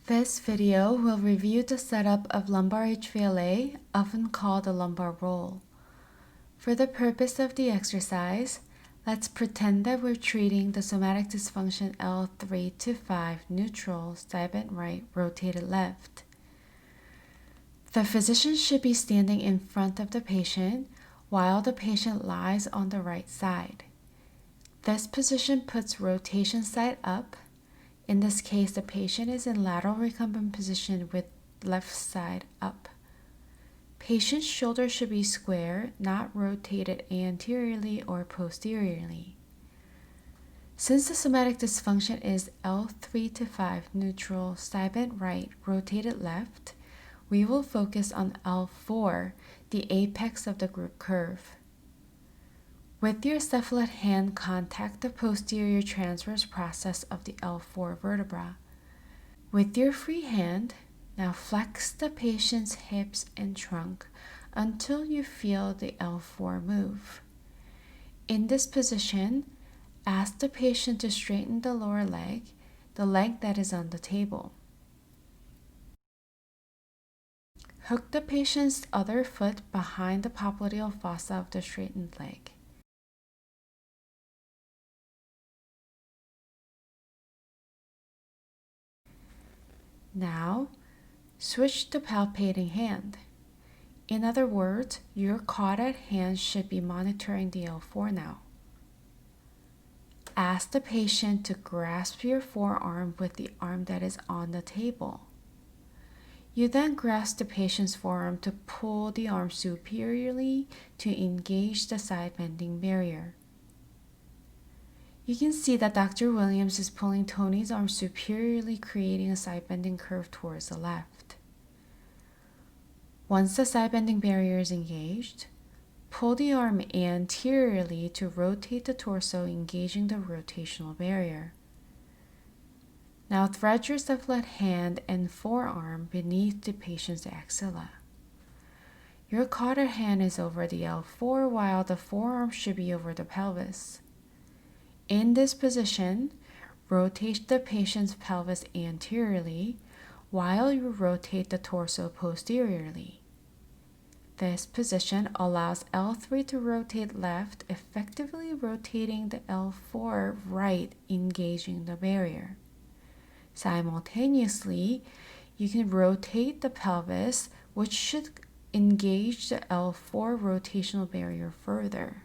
This video will review the setup of lumbar HVLA, often called the lumbar roll. For the purpose of the exercise, let's pretend that we're treating the somatic dysfunction L3 to 5 neutral, side bent right, rotated left. The physician should be standing in front of the patient while the patient lies on the right side. This position puts rotation side up. In this case, the patient is in lateral recumbent position with left side up. Patient's shoulder should be square, not rotated anteriorly or posteriorly. Since the somatic dysfunction is L3 to 5 neutral, side bent right, rotated left, we will focus on L4, the apex of the group curve. With your cephalad hand, contact the posterior transverse process of the L4 vertebra. With your free hand, now flex the patient's hips and trunk until you feel the L4 move. In this position, ask the patient to straighten the lower leg, the leg that is on the table. Hook the patient's other foot behind the popliteal fossa of the straightened leg. Now, switch to palpating hand. In other words, your caudate hand should be monitoring the L4 now. Ask the patient to grasp your forearm with the arm that is on the table. You then grasp the patient's forearm to pull the arm superiorly to engage the side bending barrier. You can see that Dr. Williams is pulling Tony's arm superiorly, creating a side bending curve towards the left. Once the side bending barrier is engaged, pull the arm anteriorly to rotate the torso, engaging the rotational barrier. Now thread your cephalad hand and forearm beneath the patient's axilla. Your caudate hand is over the L4 while the forearm should be over the pelvis. In this position, rotate the patient's pelvis anteriorly while you rotate the torso posteriorly. This position allows L3 to rotate left, effectively rotating the L4 right, engaging the barrier. Simultaneously, you can rotate the pelvis, which should engage the L4 rotational barrier further.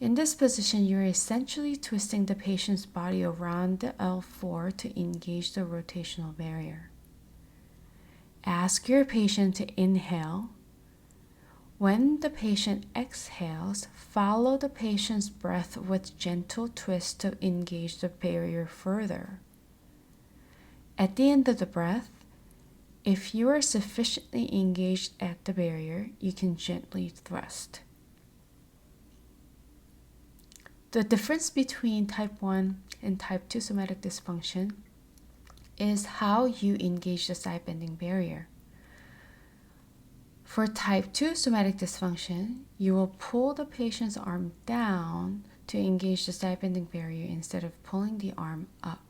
In this position, you're essentially twisting the patient's body around the L4 to engage the rotational barrier. Ask your patient to inhale. When the patient exhales, follow the patient's breath with gentle twists to engage the barrier further. At the end of the breath, if you are sufficiently engaged at the barrier, you can gently thrust. The difference between type 1 and type 2 somatic dysfunction is how you engage the side bending barrier. For type 2 somatic dysfunction, you will pull the patient's arm down to engage the side bending barrier instead of pulling the arm up.